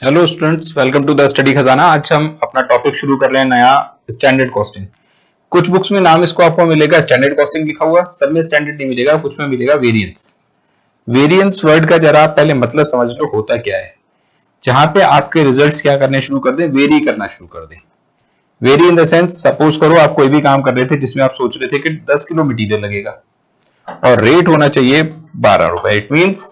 Hello students, welcome to the study Khazana. आज हम अपना टॉपिक शुरू कर रहे हैं नया, स्टैंडर्ड कॉस्टिंग। कुछ बुक्स में नाम इसको आपको मिलेगा स्टैंडर्ड कॉस्टिंग लिखा हुआ, सब में स्टैंडर्ड नहीं मिलेगा, कुछ में मिलेगा वेरिएंस। वेरिएंस वर्ड का जरा आप पहले मतलब समझ लो होता क्या है। जहां पे आपके रिजल्ट्स क्या करने शुरू कर दें, वेरी करना शुरू कर दें। Very in the sense, suppose करो आप कोई भी काम कर रहे थे जिसमें आप सोच रहे थे कि 10 किलो मटीरियल लगेगा और रेट होना चाहिए 12 रुपए। इट मीन्स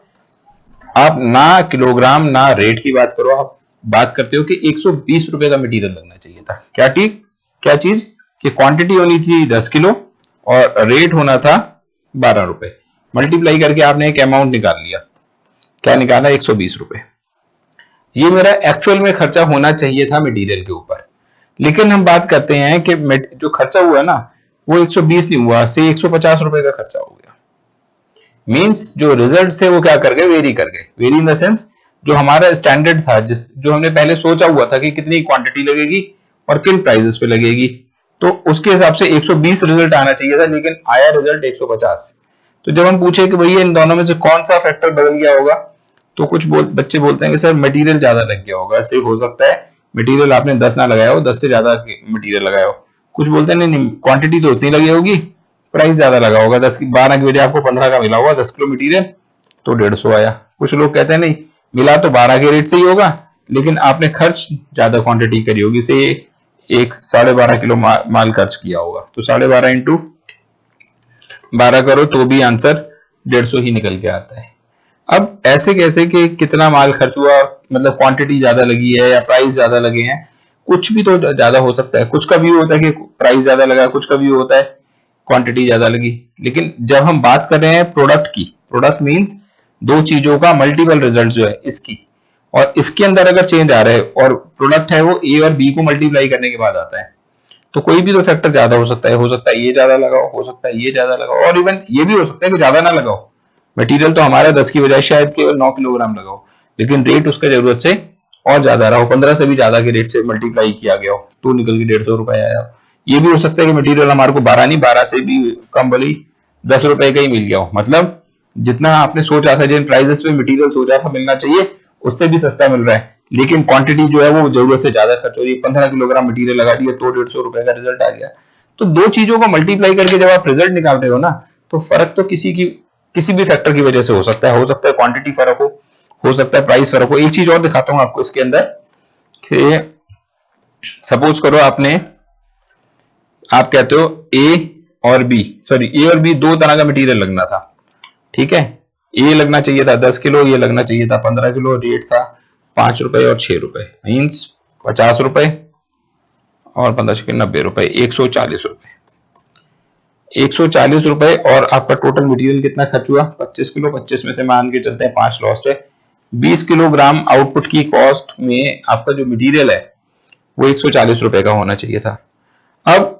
आप ना किलोग्राम ना रेट की बात करो, आप बात करते हो कि 120 रुपए का मटेरियल लगना चाहिए था। क्या चीज कि क्वांटिटी होनी थी 10 किलो और रेट होना था 12 रुपए। मल्टीप्लाई करके आपने एक अमाउंट निकाल लिया। क्या निकाला? 120 रुपए। ये मेरा एक्चुअल में खर्चा होना चाहिए था मटेरियल के ऊपर, लेकिन हम बात करते हैं कि जो खर्चा हुआ ना वो 120 नहीं हुआ, से 150 रुपए का खर्चा हो गया। मींस जो रिजल्ट थे वो क्या कर गए? वेरी कर गए। वेरी इन द सेंस, जो हमारा स्टैंडर्ड था, जो हमने पहले सोचा हुआ था कि कितनी क्वांटिटी लगेगी और किन प्राइसेस पे लगेगी, तो उसके हिसाब से 120 रिजल्ट आना चाहिए था, लेकिन आया रिजल्ट 150। तो जब हम पूछे कि भैया इन दोनों में से कौन सा फैक्टर बदल गया होगा, तो कुछ बच्चे बोलते हैं कि सर मटेरियल ज्यादा लग गया होगा। ऐसे हो सकता है मटेरियल आपने 10 ना लगाया हो, 10 से ज्यादा मटेरियल लगाया हो। कुछ बोलते हैं नहीं, क्वांटिटी तो उतनी लगी होगी, प्राइस ज्यादा लगा होगा। 12 की बजाय आपको 15 का मिला होगा 10 किलो मटेरियल, तो 150 आया। कुछ लोग कहते हैं नहीं, मिला तो 12 के रेट से ही होगा, लेकिन आपने खर्च ज्यादा क्वांटिटी करी होगी, से एक 12.5 किलो माल खर्च किया होगा, तो 12.5 इंटू 12 करो तो भी आंसर 150 ही निकल के आता है। अब ऐसे कैसे कि कितना माल खर्च हुआ, मतलब क्वांटिटी ज्यादा लगी है या प्राइस ज्यादा लगे हैं? कुछ भी तो ज्यादा हो सकता है। कुछ का व्यू होता है कि प्राइस ज्यादा लगा, कुछ का व्यू होता है क्वांटिटी ज्यादा लगी। लेकिन जब हम बात कर रहे हैं प्रोडक्ट की, प्रोडक्ट मींस दो चीजों का मल्टीपल रिजल्ट जो है इसकी, और इसके अंदर अगर चेंज आ रहा है और प्रोडक्ट है वो ए और बी को मल्टीप्लाई करने के बाद आता है, तो कोई भी तो फैक्टर ज्यादा हो सकता है। हो सकता है ये ज्यादा लगाओ, हो सकता है ये ज्यादा लगाओ, और इवन ये भी हो सकता है कि ज्यादा ना लगाओ। मटेरियल तो हमारा 10 की बजाय शायद केवल 9 किलोग्राम लगाओ, लेकिन रेट उसका जरूरत से और ज्यादा रहा हो, 15 से भी ज्यादा के रेट से मल्टीप्लाई किया गया हो, तो निकल के 150 रुपए आया। ये भी हो सकता है कि मटेरियल हमारे को 12 नहीं, 12 से भी कम, भले 10 रुपए का ही मिल गया हो। मतलब जितना आपने सोचा था, जिन प्राइसेस पे मटेरियल सोचा था मिलना चाहिए, उससे भी सस्ता मिल रहा है, लेकिन क्वांटिटी जो है वो जरूरत से ज्यादा खर्च हो रही है। 15 किलोग्राम मटेरियल लगा दिया तो 150 रुपए का रिजल्ट आ गया। तो दो चीजों को मल्टीप्लाई करके जब आप रिजल्ट निकाल रहे हो ना, तो फर्क तो किसी भी फैक्टर की वजह से हो सकता है। हो सकता है क्वांटिटी फर्क हो सकता है प्राइस फर्क हो। एक चीज और दिखाता हूं आपको इसके अंदर कि सपोज करो आप कहते हो ए और बी दो तरह का मटेरियल लगना था, ठीक है। ए लगना चाहिए था 10 किलो, ये लगना चाहिए था 15 किलो। रेट था 5 रुपए और 6 रुपए, मीन्स 50 रुपए और 15 90 रुपए, 140 रुपए। 140 रुपए और आपका टोटल मटेरियल कितना खर्च हुआ? 25 किलो। 25 में से मान के चलते हैं 5 लॉस्ट है। 20 किलोग्राम आउटपुट की कॉस्ट में आपका जो मटेरियल है वो 140 रुपए का होना चाहिए था। अब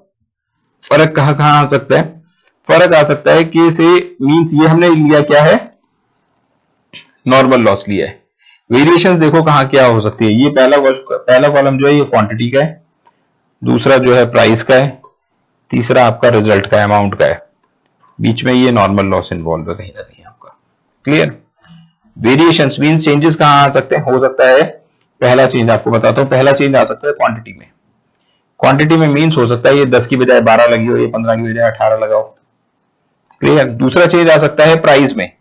फर्क कहां आ सकता है? फर्क आ सकता है कि से मींस ये हमने लिया क्या है? नॉर्मल लॉस लिया है। वेरिएशन देखो कहां क्या हो सकती है। ये पहला कॉलम जो है ये क्वांटिटी का है, दूसरा जो है प्राइस का है, तीसरा आपका रिजल्ट का अमाउंट का है, बीच में ये नॉर्मल लॉस इन्वॉल्व है कहीं ना कहीं आपका। क्लियर? वेरिएशन मींस चेंजेस कहां आ सकते हैं? हो सकता है पहला चेंज आपको बताता हूं। पहला चेंज आ सकता है क्वांटिटी में। क्वांटिटी में मींस हो सकता है ये 10 की बजाय 12 लगी हो, ये 15 की बजाय 18 लगाओ। क्लियर? दूसरा चेंज आ सकता है प्राइस में।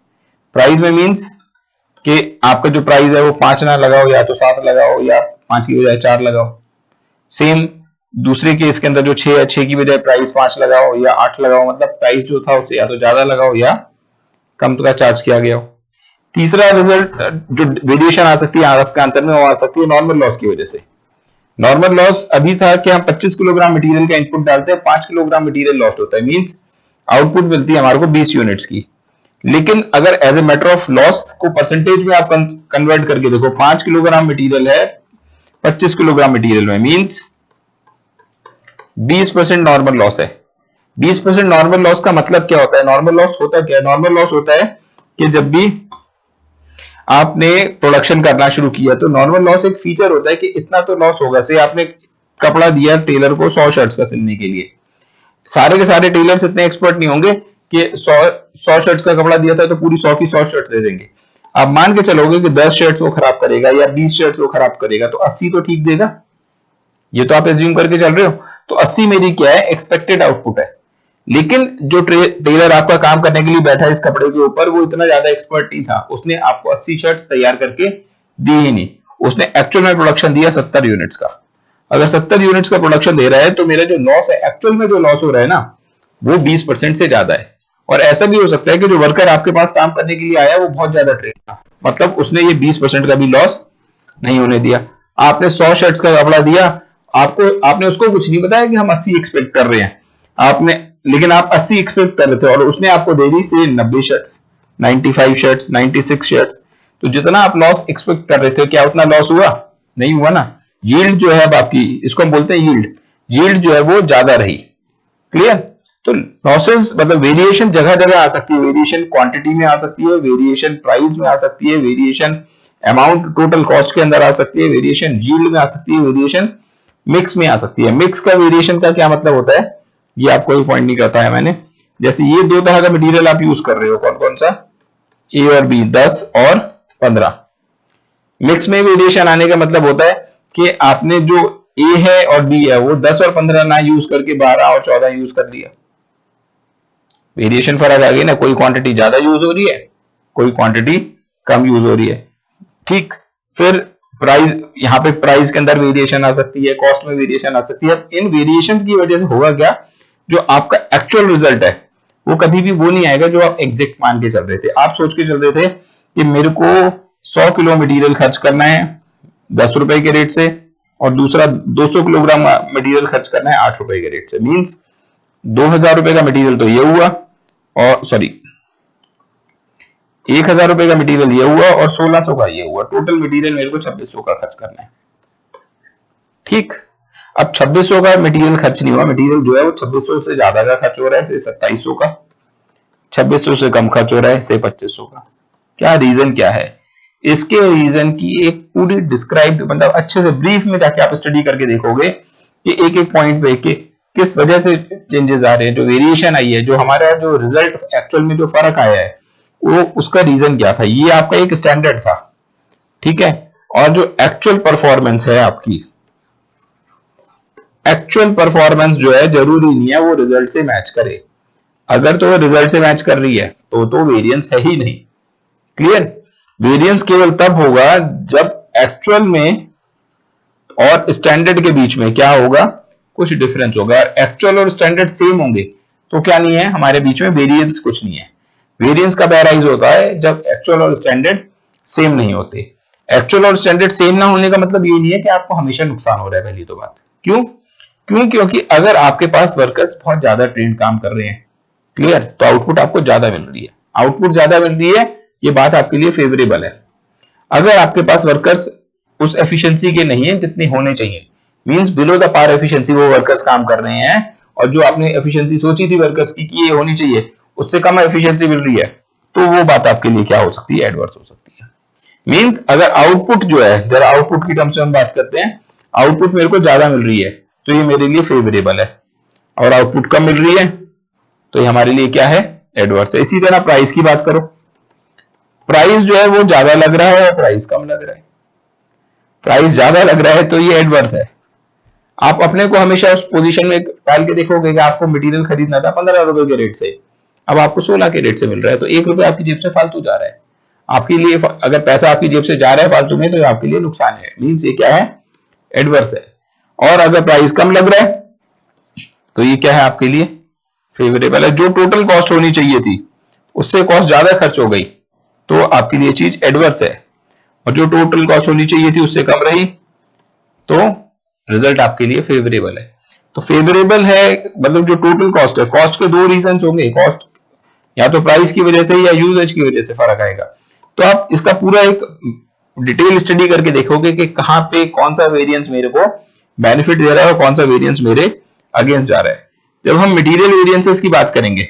प्राइस में मींस कि आपका जो प्राइस है वो 5 ना लगाओ, या तो 7 लगाओ, या 5 की बजाय 4 लगाओ। सेम दूसरे केस के अंदर जो 6 है, 6 की बजाय प्राइस 5 लगाओ या 8 लगाओ। मतलब प्राइस जो था उससे या तो ज्यादा लगाओ या कम का चार्ज किया गया हो। तीसरा रिजल्ट जो वेरिएशन आ सकती है आपके आंसर में, वो आ सकती है नॉर्मल लॉस की वजह से। नॉर्मल लॉस अभी था कि हम 25 किलोग्राम मटेरियल का इनपुट डालते हैं, 5 किलोग्राम मटेरियल लॉस्ट होता है, मींस आउटपुट मिलती है हमारे को 20 यूनिट्स की। लेकिन अगर as a matter of loss को परसेंटेज में आप कन्वर्ट करके देखो, 5 किलोग्राम मटेरियल है 25 किलोग्राम मटेरियल में, मींस 20% नॉर्मल लॉस है। 20% नॉर्मल लॉस का मतलब क्या होता है? नॉर्मल लॉस होता क्या है? नॉर्मल लॉस होता है कि जब भी आपने प्रोडक्शन करना शुरू किया, तो नॉर्मल लॉस एक फीचर होता है कि इतना तो लॉस होगा। से आपने कपड़ा दिया टेलर को 100 शर्ट्स का सिलने के लिए, सारे के सारे टेलर्स इतने एक्सपर्ट नहीं होंगे कि 100 शर्ट्स का कपड़ा दिया था तो पूरी 100 की 100 शर्ट्स दे देंगे। आप मान के चलोगे कि 10 शर्ट्स वो खराब करेगा या 20 शर्ट्स वो खराब करेगा, तो 80 तो ठीक देगा, ये तो आप एज्यूम करके चल रहे हो। तो 80 मेरी क्या है, एक्सपेक्टेड आउटपुट है। लेकिन जो टेलर आपका काम करने के लिए बैठा है इस कपड़े के ऊपर, वो इतना ज्यादा एक्सपर्ट नहीं था, उसने आपको 80 शर्ट्स तैयार करके दी ही नहीं, उसने एक्चुअल में प्रोडक्शन दिया 70 यूनिट्स का। अगर 70 यूनिट्स का प्रोडक्शन दे रहा है तो मेरा जो लॉस है, एक्चुअल में जो लॉस हो रहा है ना, वो 20% से ज्यादा है। और ऐसा भी हो सकता है कि जो वर्कर आपके पास काम करने के लिए आया वो बहुत ज्यादा ट्रेन था, मतलब उसने ये 20% का भी लॉस नहीं होने दिया। आपने 100 शर्ट्स का कपड़ा दिया, आपने उसको कुछ नहीं बताया कि हम 80 एक्सपेक्ट कर रहे हैं, आपने, लेकिन आप 80 एक्सपेक्ट कर रहे थे और उसने आपको दे दी से 90 शर्ट्स, 95 शर्ट्स, 96 शर्ट्स। तो जितना आप लॉस एक्सपेक्ट कर रहे थे, क्या उतना लॉस हुआ? नहीं हुआ ना। यील्ड जो है आपकी, इसको हम बोलते हैं यील्ड, यील्ड जो है वो ज्यादा रही। क्लियर? तो लॉसेस मतलब वेरिएशन जगह जगह आ सकती है, वेरिएशन क्वांटिटी में आ सकती है, वेरिएशन प्राइस में आ सकती है, वेरिएशन अमाउंट टोटल कॉस्ट के अंदर आ सकती है, वेरिएशन यील्ड में आ सकती है, वेरिएशन मिक्स में आ सकती है। मिक्स का वेरिएशन का क्या मतलब होता है, ये आपको कोई पॉइंट नहीं करता है मैंने। जैसे ये दो तरह का मटेरियल आप यूज कर रहे हो, कौन कौन सा, ए और बी, 10 और 15। मिक्स में वेरिएशन आने का मतलब होता है कि आपने जो ए है और बी है वो 10 और 15 ना यूज करके 12 और 14 यूज कर लिया, वेरिएशन फर्क आ गई ना। कोई क्वांटिटी ज्यादा यूज हो रही है, कोई क्वांटिटी कम यूज हो रही है। ठीक, फिर प्राइस, यहाँ पे प्राइस के अंदर वेरिएशन आ सकती है, कॉस्ट में वेरिएशन आ सकती है। इन वेरिएशन की वजह से होगा क्या, जो आपका एक्चुअल रिजल्ट है वो कभी भी वो नहीं आएगा जो आप एग्जैक्ट मान के चल रहे थे। आप सोच के चल रहे थे कि मेरे को 100 किलो मटेरियल खर्च करना है 10 रुपए के रेट से, और दूसरा 200 किलोग्राम मटेरियल खर्च करना है 8 रुपए के रेट से। मींस 2000 रुपए का मटेरियल तो ये हुआ, और सॉरी 1000 रुपए का मटेरियल ये हुआ और 1600 का ये हुआ। टोटल मटेरियल मेरे को 2600 का खर्च करना है। ठीक, अब 2600 का मटेरियल खर्च नहीं हुआ, मटेरियल जो है वो 2600 से ज्यादा का खर्च हो रहा है, 2700 का, 2600 से कम खर्च हो रहा है, 2500 का। क्या रीजन क्या है? इसके रीजन की एक पूरी डिस्क्राइब, मतलब अच्छे से ब्रीफ में जाके आप स्टडी करके देखोगे कि एक एक पॉइंट पे के किस वजह से चेंजेस आ रहे हैं, जो वेरिएशन आई है, जो हमारा जो रिजल्ट एक्चुअल में जो फर्क आया है, वो उसका रीजन क्या था। ये आपका एक स्टैंडर्ड था, ठीक है। और जो एक्चुअल परफॉर्मेंस है आपकी, एक्चुअल परफॉर्मेंस जो है जरूरी नहीं है वो रिजल्ट से मैच करे। अगर तो वो रिजल्ट से मैच कर रही है तो वेरिएंस है ही नहीं। क्लियर? वेरिएंस केवल तब होगा जब एक्चुअल में और स्टैंडर्ड के बीच में क्या होगा, कुछ डिफरेंस होगा। एक्चुअल और स्टैंडर्ड सेम होंगे तो क्या नहीं है, हमारे बीच में वेरिएंस कुछ नहीं है। वेरिएंस कब अराइज होता है, जब एक्चुअल और स्टैंडर्ड सेम नहीं होते। एक्चुअल और स्टैंडर्ड सेम ना होने का मतलब ये नहीं है कि आपको हमेशा नुकसान हो रहा है। पहली तो बात, क्योंकि अगर आपके पास वर्कर्स बहुत ज्यादा ट्रेंड काम कर रहे हैं, क्लियर, तो आउटपुट आपको ज्यादा मिल रही है। आउटपुट ज्यादा मिल रही है, ये बात आपके लिए फेवरेबल है। अगर आपके पास वर्कर्स उस एफिशिएंसी के नहीं है जितनी होने चाहिए, means below the par efficiency वो वर्कर्स काम कर रहे हैं, और जो आपने एफिशिएंसी सोची थी वर्कर्स की कि ये होनी चाहिए, उससे कम एफिशिएंसी मिल रही है, तो वो बात आपके लिए क्या हो सकती है, एडवर्स हो सकती है। मींस अगर आउटपुट जो है, जरा आउटपुट की टर्म्स में हम बात करते हैं, आउटपुट मेरे को ज्यादा मिल रही है तो ये मेरे लिए फेवरेबल है, और आउटपुट कम मिल रही है तो ये हमारे लिए क्या है, एडवर्स है। इसी तरह प्राइस की बात करो, प्राइस जो है वो ज्यादा लग रहा है और प्राइस कम लग रहा है। प्राइस ज्यादा लग रहा है तो ये एडवर्स है। आप अपने को हमेशा उस पोजीशन में डाल के देखोगे कि आपको मटेरियल खरीदना था 15 रुपए के रेट से, अब आपको 16 के रेट से मिल रहा है, तो 1 रुपए आपकी जेब से फालतू जा रहा है। आपके लिए अगर पैसा आपकी जेब से जा रहा है फालतू में, तो आपके लिए नुकसान है, मीन्स ये क्या है, एडवर्स है। और अगर प्राइस कम लग रहा है तो ये क्या है, आपके लिए फेवरेबल है। जो टोटल कॉस्ट होनी चाहिए थी उससे कॉस्ट ज्यादा खर्च हो गई तो आपके लिए चीज एडवर्स है, और जो टोटल कॉस्ट होनी चाहिए थी उससे कम रही तो रिजल्ट आपके लिए फेवरेबल है। तो फेवरेबल है मतलब जो टोटल कॉस्ट है, कॉस्ट के दो रीजन होंगे, कॉस्ट या तो प्राइस की वजह से या यूजेज की वजह से फर्क आएगा। तो आप इसका पूरा एक डिटेल स्टडी करके देखोगे कि कहां पे कौन सा वेरिएंस मेरे को बेनिफिट दे रहा है और कौन सा वेरिएंस मेरे अगेंस्ट जा रहा है। जब हम मटेरियल वेरिएंसेस की बात करेंगे,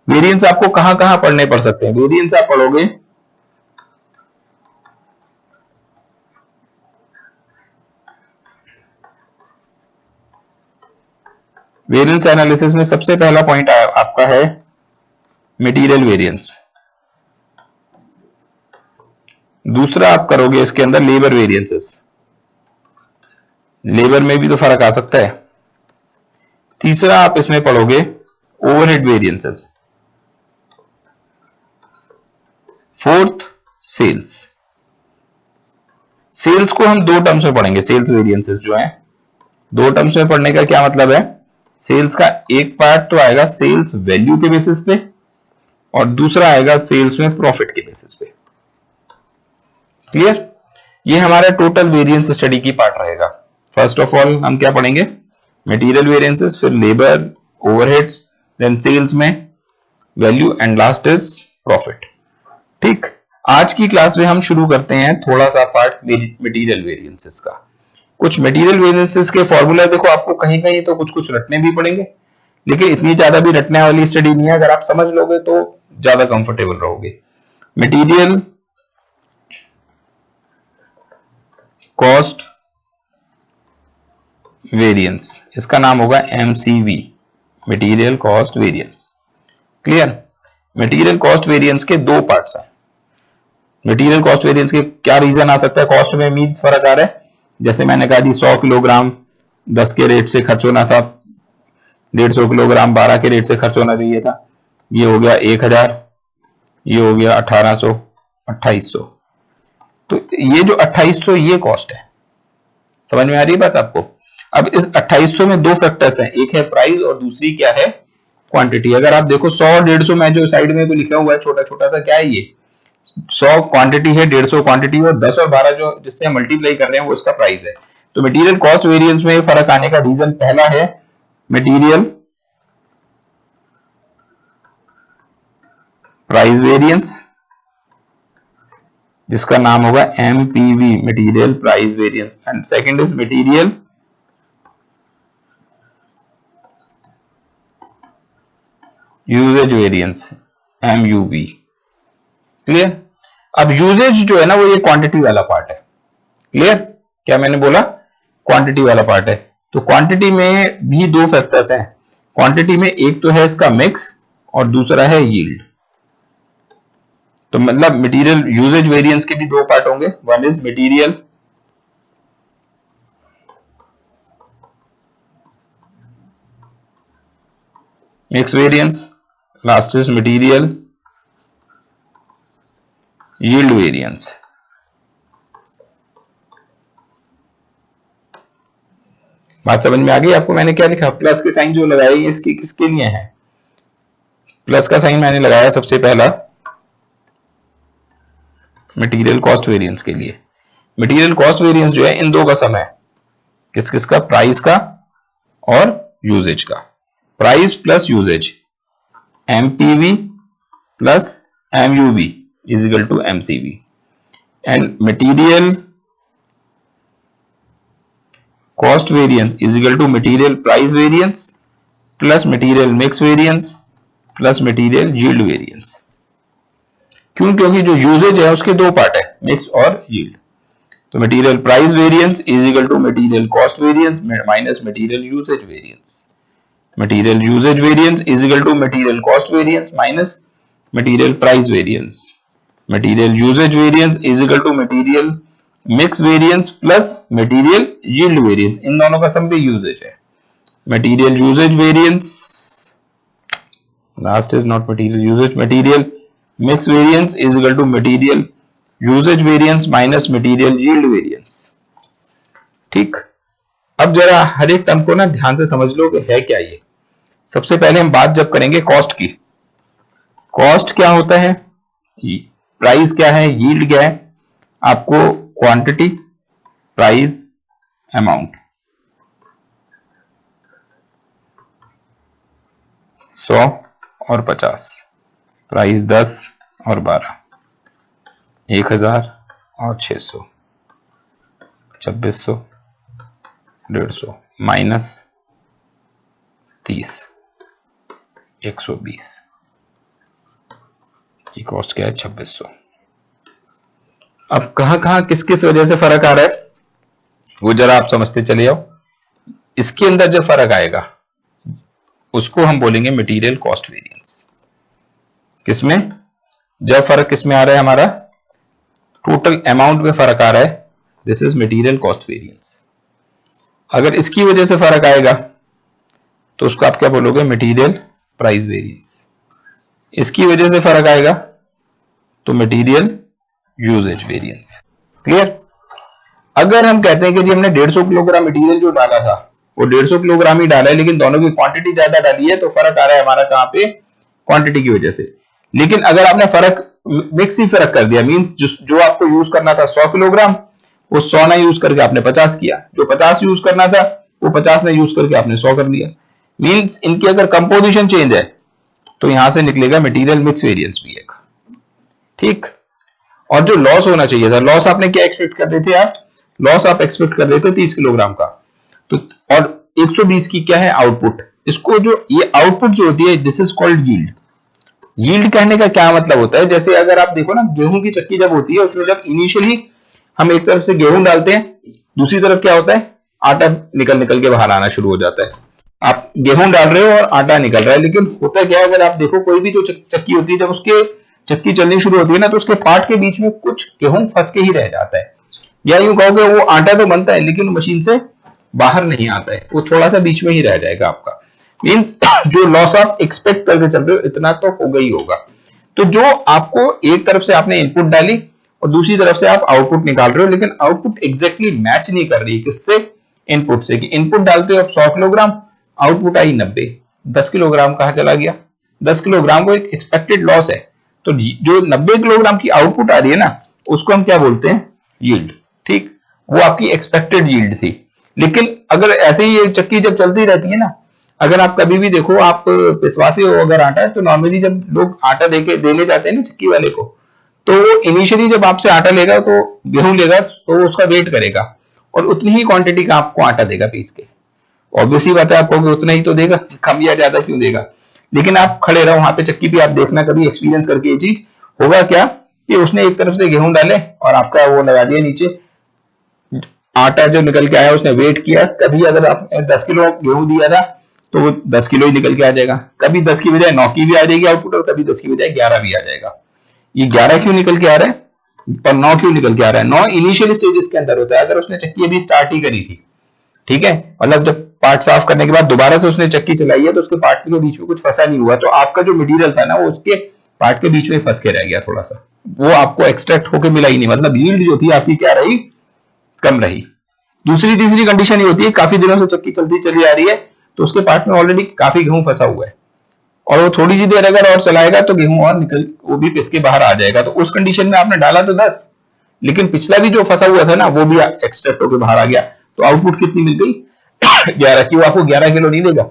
वेरिएंस आपको कहां कहां पढ़ने पड़ सकते हैं, वेरिएंस आप पढ़ोगे वेरिएंस एनालिसिस में सबसे पहला पॉइंट आपका है मटेरियल वेरिएंस। दूसरा आप करोगे इसके अंदर लेबर वेरिएंसेस, लेबर में भी तो फर्क आ सकता है। तीसरा आप इसमें पढ़ोगे overhead variances. Fourth sales. Sales को हम दो टर्म्स में पढ़ेंगे, सेल्स वेरिएंसेस जो है दो टर्म्स में पढ़ने का क्या मतलब है, सेल्स का एक पार्ट तो आएगा सेल्स वैल्यू के बेसिस पे और दूसरा आएगा सेल्स में प्रॉफिट के बेसिस पे। क्लियर? ये हमारा टोटल वेरिएंस स्टडी की पार्ट रहेगा। फर्स्ट ऑफ ऑल हम क्या पढ़ेंगे, मटेरियल वेरिएंसेस, फिर लेबर, ओवरहेड्स, देन सेल्स में value and last is profit. ठीक, आज की क्लास में हम शुरू करते हैं थोड़ा सा पार्ट मटेरियल वेरिएंसेस का। कुछ मटेरियल वेरिएंसेस के फॉर्मूला देखो, आपको कहीं कहीं तो कुछ कुछ रटने भी पड़ेंगे, लेकिन इतनी ज्यादा भी रटने वाली स्टडी नहीं है। अगर आप समझ लोगे तो ज्यादा कंफर्टेबल रहोगे। मटेरियल कॉस्ट वेरिएंस, इसका नाम होगा MCV, material cost variance. Clear? Material cost variance के दो पार्ट्स हैं। मटेरियल कॉस्ट वेरिएंस के क्या रीजन आ सकता है, कॉस्ट में मीन्स फर्क आ रहा है। जैसे मैंने कहा जी 100 किलोग्राम 10 के रेट से खर्च होना था, 150 किलोग्राम 12 के रेट से खर्च होना चाहिए था, ये हो गया 1000, ये हो गया 1800, 2800। तो ये जो 2800 ये कॉस्ट है। समझ में आ रही है बात आपको? अब इस 2800 में दो फैक्टर्स हैं, एक है प्राइस और दूसरी क्या है, क्वांटिटी। अगर आप देखो 100 150 में जो साइड में लिखा हुआ है छोटा छोटा सा, क्या है ये, 100 क्वांटिटी है, 150 क्वांटिटी, और 10 और 12 जो जिससे हम मल्टीप्लाई कर रहे हैं वो इसका प्राइस है। तो मटेरियल कॉस्ट वेरिएंस में फर्क आने का रीजन पहला है मटेरियल प्राइस वेरिएंस, जिसका नाम होगा MPV, material price variance, and second is material usage variance, MUV। Clear? अब यूजेज जो है ना वो ये क्वांटिटी वाला पार्ट है। क्लियर? क्या मैंने बोला, क्वांटिटी वाला पार्ट है। तो क्वांटिटी में भी दो फैक्टर्स हैं। क्वांटिटी में एक तो है इसका मिक्स और दूसरा है यील्ड। तो मतलब मटेरियल यूजेज वेरिएंस के भी दो पार्ट होंगे, one is material mix variance, last is material yield variance. बात समझ में आ गई आपको? मैंने क्या लिखा, प्लस के साइन जो लगाए इसकी किसके लिए है, प्लस का साइन मैंने लगाया सबसे पहला मटेरियल कॉस्ट वेरिएंस के लिए। मटेरियल कॉस्ट वेरिएंस जो है इन दो का सम है, किस किस का, प्राइस का और यूजेज का। Price plus usage, MPV plus MUV is equal to MCV, and material cost variance is equal to material price variance plus material mix variance plus material yield variance। क्यों? क्योंकि जो यूजेज है उसके दो part है, mix और yield. तो material price variance is equal to material cost variance minus material usage variance. Material usage variance is equal to material cost variance minus material price variance. Material usage variance is equal to material mix variance plus material yield variance. इन दोनों का sum भी usage है। Material usage variance, last is not material usage, material mix variance is equal to material usage variance minus material yield variance. ठीक, अब जरा हर एक term को ना ध्यान से समझ लो कि है क्या ये। सबसे पहले हम बात जब करेंगे कॉस्ट की, कॉस्ट क्या होता है, प्राइस क्या है, यील्ड क्या है, आपको क्वांटिटी, प्राइस, अमाउंट, 100 और 50, प्राइस 10 और 12, 1000 और 600, 2600, 150 माइनस 30, 120, ये कॉस्ट क्या है 2600। अब कहां कहां किस किस वजह से फर्क आ रहा है वो जरा आप समझते चले जाओ। इसके अंदर जो फर्क आएगा उसको हम बोलेंगे मटेरियल कॉस्ट वेरिएंस। किसमें? जब फर्क किसमें आ रहा है हमारा, टोटल अमाउंट में फर्क आ रहा है, this is material cost variance. अगर इसकी वजह से फर्क आएगा तो उसको आप क्या बोलोगे, मटेरियल प्राइस वेरिएंस। इसकी वजह से फर्क आएगा तो मटेरियल यूजेज वेरिएंस। क्लियर? अगर हम कहते हैं कि जी हमने 150 किलोग्राम मटेरियल जो डाला था वो 150 किलोग्राम ही डाला है, लेकिन दोनों की क्वांटिटी ज्यादा डाली है, तो फर्क आ रहा है हमारा कहां पे, क्वांटिटी की वजह से। लेकिन अगर आपने फर्क मिक्स ही फर्क कर दिया, मींस जो आपको यूज करना था 100 किलोग्राम, वो 100 ना यूज करके आपने 50 किया, जो 50 यूज करना था वो 50 ना यूज करके आपने 100 कर दिया। मींस इनकी अगर कंपोजिशन चेंज है तो यहां से निकलेगा मटेरियल मिक्स वेरिएंस भी एक। ठीक। और जो लॉस होना चाहिए था, लॉस आपने क्या एक्सपेक्ट कर रहे थे आप, लॉस आप एक्सपेक्ट कर रहे थे 30 किलोग्राम का, तो और 120 की क्या है आउटपुट। इसको जो ये आउटपुट जो होती है, this is called yield. Yield कहने का क्या मतलब होता है, जैसे अगर आप देखो ना, गेहूं की चक्की जब होती है उसमें जब इनिशियली हम एक तरफ से गेहूं डालते हैं, दूसरी तरफ क्या होता है, आटा निकल निकल के बाहर आना शुरू हो जाता है। आप गेहूं डाल रहे हो और आटा निकल रहा है, लेकिन होता क्या है, अगर आप देखो कोई भी जो चक्की होती है, जब उसके चक्की चलनी शुरू होती है ना, तो उसके पार्ट के बीच में कुछ गेहूं फंस के ही रह जाता है, या यूं कहोगे वो आटा तो बनता है लेकिन मशीन से बाहर नहीं आता है, वो थोड़ा सा बीच में ही रह जाएगा आपका। मींस जो लॉस आप एक्सपेक्ट करके चल रहे हो इतना तो होगा ही होगा। तो जो आपको एक तरफ से आपने इनपुट डाली और दूसरी तरफ से आप आउटपुट निकाल रहे हो, लेकिन आउटपुट एग्जैक्टली मैच नहीं कर रही, किससे, इनपुट से। कि इनपुट डालते हो आप 100 किलोग्राम, आउटपुट आई 90, 10 किलोग्राम कहां चला गया, 10 किलोग्राम को एक एक्सपेक्टेड लॉस है। तो जो 90 किलोग्राम की आउटपुट आ रही है ना, उसको हम क्या बोलते हैं, यील्ड। ठीक, वो आपकी एक्सपेक्टेड यील्ड थी। लेकिन अगर ऐसे ही ये चक्की जब चलती रहती है ना, अगर आप कभी भी देखो, आप पिसवाते हो अगर आटा, तो नॉर्मली जब लोग आटा देने जाते हैं ना चक्की वाले को, तो वो इनिशियली जब आपसे आटा लेगा, तो गेहूं लेगा, तो उसका वेट करेगा और उतनी ही क्वांटिटी का आपको आटा देगा पीस के। ऑब्वियसली बात है, आप कहोगे उतना ही तो देगा, कम या ज्यादा क्यों देगा। लेकिन आप खड़े रहो वहां पे चक्की पे, आप देखना कभी एक्सपीरियंस करके, ये चीज होगा क्या कि उसने एक तरफ से गेहूं डाले और आपका वो लगा दिया नीचे, आटा जो निकल के आया उसने वेट किया, कभी अगर आपने 10 किलो गेहूं दिया था तो वो 10 किलो ही निकल के आ जाएगा, कभी 10 की बजाय 9 की भी आ जाएगी आउटपुट, और कभी 10 की बजाय 11 भी आ जाएगा। ये 11 क्यों निकल के आ रहा है और 9 क्यों निकल के आ रहा है, 9 इनिशियल स्टेजेस के अंदर होता है, अगर उसने चक्की अभी स्टार्ट ही करी थी, ठीक है, मतलब जब पार्ट साफ करने के बाद दोबारा से उसने चक्की चलाई है, तो उसके पार्ट के बीच में कुछ फंसा नहीं हुआ, तो आपका जो मटेरियल था ना वो उसके पार्ट के बीच में फंस के रह गया थोड़ा सा, वो आपको एक्सट्रैक्ट होकर मिला ही नहीं, मतलब यील्ड जो थी आपकी क्या रही, कम रही। दूसरी तीसरी कंडीशन ये होती है, काफी दिनों से चक्की चलती चली आ रही है, तो उसके पार्ट में ऑलरेडी काफी गेहूं फंसा हुआ है, और वो थोड़ी सी देर अगर और चलाएगा तो गेहूं और निकल, वो भी पिस के बाहर आ जाएगा। तो उस कंडीशन में आपने डाला तो 10, लेकिन पिछला भी जो फंसा हुआ था ना वो भी एक्सट्रैक्ट होकर बाहर आ गया, तो आउटपुट कितनी मिल गई 11 की। वो आपको 11 किलो नहीं देगा,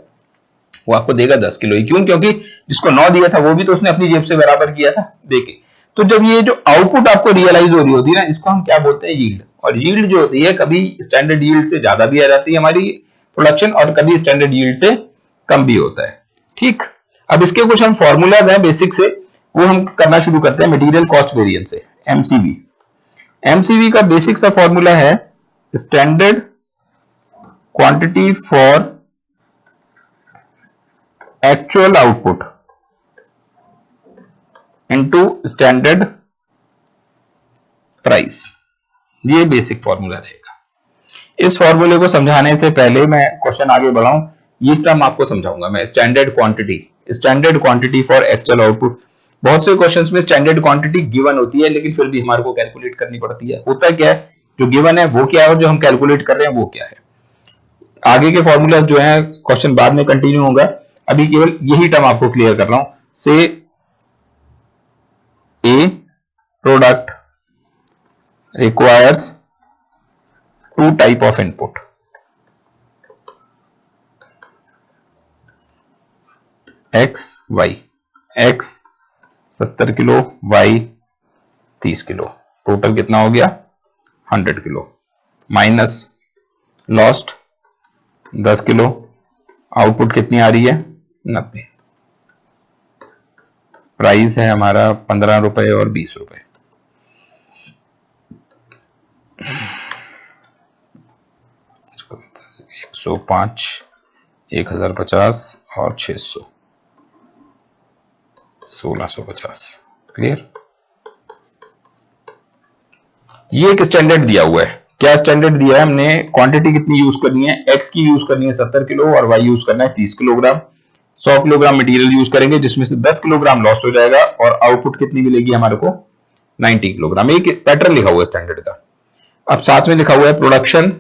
वो आपको देगा 10 किलो ही। क्यों? क्योंकि जिसको 9 दिया था वो भी तो उसने अपनी जेब से बराबर किया था देके। तो जब ये जो आउटपुट आपको रियलाइज हो रही होती है ना, इसको हम क्या बोलते हैं, यील्ड। और यील्ड जो होती है, कभी स्टैंडर्ड यील्ड से ज्यादा भी आ जाती है हमारी प्रोडक्शन, और कभी स्टैंडर्ड यील्ड से कम भी होता है। ठीक, अब इसके कुछ हम फॉर्मूलाज हैं बेसिक से, वो हम करना शुरू करते हैं मटेरियल कॉस्ट वेरिएंस से, एमसीवी। एमसीवी का बेसिक सा फॉर्मूला है standard quantity for actual output into standard price. ये बेसिक फॉर्मूला रहेगा। इस फॉर्मूले को समझाने से पहले मैं क्वेश्चन आगे बढ़ाऊं, ये टर्म आपको समझाऊंगा मैं, standard quantity for actual output. बहुत से क्वेश्चंस में स्टैंडर्ड क्वांटिटी गिवन होती है, लेकिन फिर भी हमारे को कैलकुलेट करनी पड़ती है। होता क्या है, जो गिवन है वो क्या है और जो हम कैलकुलेट कर रहे हैं वो क्या है। आगे के फॉर्मूला जो है क्वेश्चन बाद में कंटिन्यू होगा, अभी केवल यही टर्म आपको क्लियर कर रहा हूं। से a product requires two type of input, x y, x 70 kilo, y 30 kilo, total कितना हो गया 100 kilo, minus lost 10 kilo, output कितनी आ रही है 90, प्राइस है हमारा 15 रुपए और 20 रुपए। 105, 1050 और 600, 1650। क्लियर? ये एक स्टैंडर्ड दिया हुआ है। क्या स्टैंडर्ड दिया है हमने? क्वांटिटी कितनी यूज करनी है? एक्स की यूज करनी है 70 किलो और वाई यूज करना है 30 किलोग्राम। 100 किलोग्राम मटेरियल यूज करेंगे जिसमें से 10 किलोग्राम लॉस्ट हो जाएगा और आउटपुट कितनी मिलेगी हमारे को? 90 किलोग्राम। एक पैटर्न लिखा हुआ है स्टैंडर्ड का। अब साथ में लिखा हुआ है प्रोडक्शन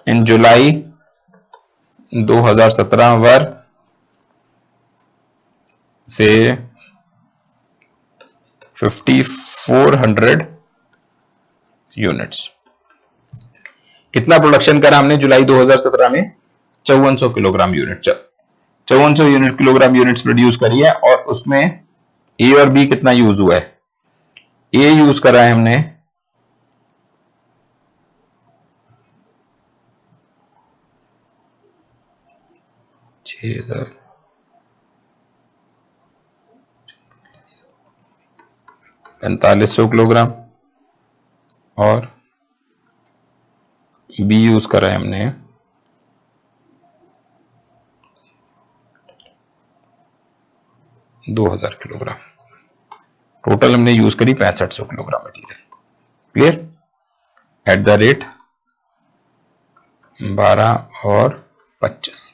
इन जुलाई 2017 वर से 5400 यूनिट्स। कितना प्रोडक्शन करा हमने जुलाई 2017 में? 5400 kilogram unit. 5400 unit kilogram units produce करी है और उसमें ए और बी कितना यूज हुआ है? ए यूज करा है हमने 4500 किलोग्राम और बी यूज करा है हमने 2000 किलोग्राम। टोटल हमने यूज करी 6500 kilogram material. Clear? At the rate 12 और 25।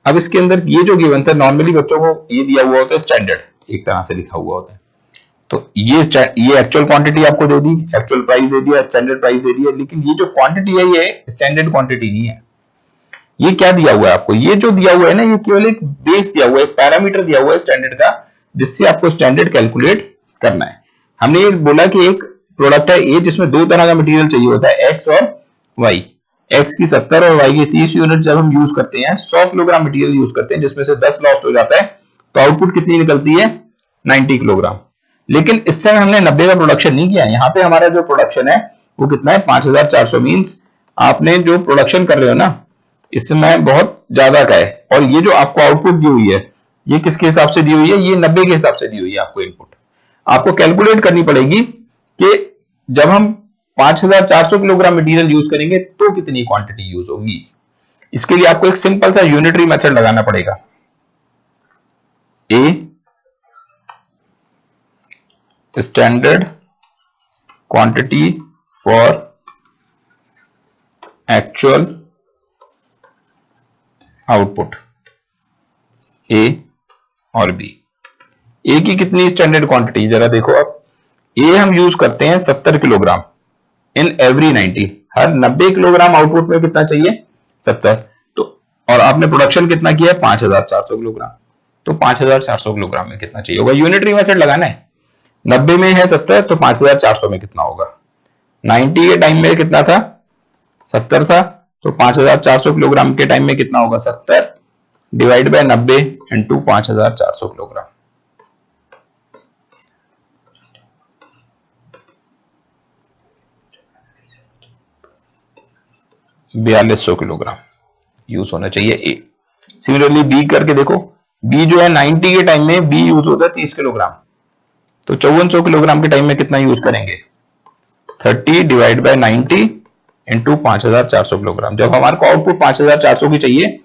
अब इसके अंदर ये जो गिवन था, नॉर्मली बच्चों को ये दिया हुआ होता है स्टैंडर्ड, एक तरह से लिखा हुआ होता है। तो ये एक्चुअल क्वांटिटी आपको दे दी, एक्चुअल प्राइस दे दिया, स्टैंडर्ड प्राइस दे दिया, लेकिन ये जो क्वांटिटी है ये स्टैंडर्ड क्वांटिटी नहीं है। ये क्या दिया हुआ है आपको? ये जो दिया हुआ है ना, ये केवल एक बेस दिया हुआ है, एक पैरामीटर दिया हुआ है स्टैंडर्ड का, जिससे आपको स्टैंडर्ड कैलकुलेट करना है। हमने ये बोला कि एक प्रोडक्ट है ए जिसमें दो तरह का मटेरियल चाहिए होता है, एक्स और वाई। एक्स की 70 और वाई की 30 यूनिट जब हम यूज करते हैं, 100 किलोग्राम मटेरियल यूज करते हैं जिसमें से 10 लॉस्ट हो जाता है, तो आउटपुट कितनी निकलती है? 90 किलोग्राम। लेकिन इस समय हमने 90 का प्रोडक्शन नहीं किया। यहाँ पे हमारा जो प्रोडक्शन है वो कितना है? 5400। मींस आपने जो प्रोडक्शन कर रहे हो ना, इस समय बहुत ज्यादा का है। और ये जो आपको आउटपुट दी हुई है, ये किसके हिसाब से दी हुई है? ये 90 के हिसाब से दी हुई है आपको इनपुट। आपको कैलकुलेट करनी पड़ेगी कि जब हम 5400 किलोग्राम मटेरियल यूज करेंगे तो कितनी क्वांटिटी यूज होगी। इसके लिए आपको एक सिंपल सा यूनिटरी मेथड लगाना पड़ेगा। A standard quantity for actual output, A और बी। ए की कितनी स्टैंडर्ड क्वांटिटी जरा देखो आप। ए हम यूज करते हैं 70 kilogram in every 90। Her 90 kilogram output में कितना चाहिए? 70। तो और आपने प्रोडक्शन कितना किया है? 5400 किलोग्राम। तो 5400 किलोग्राम में कितना चाहिए होगा? यूनिटरी मेथड लगाना है। 90 में है 70, तो 5400 में कितना होगा? 90 के टाइम में कितना था? 70 था। तो 5400 किलोग्राम के टाइम में कितना होगा? 70 divide by 90 into 5400 kilogram. 4200 kilogram use होना चाहिए ए। सिमिलरली बी करके देखो। बी जो है 90 के टाइम में बी यूज होता है 30 किलोग्राम। तो 5400 किलोग्राम के टाइम में कितना यूज करेंगे? 30 डिवाइड बाय 90 इंटू 5400 किलोग्राम। जब हमारे को आउटपुट 5400 की चाहिए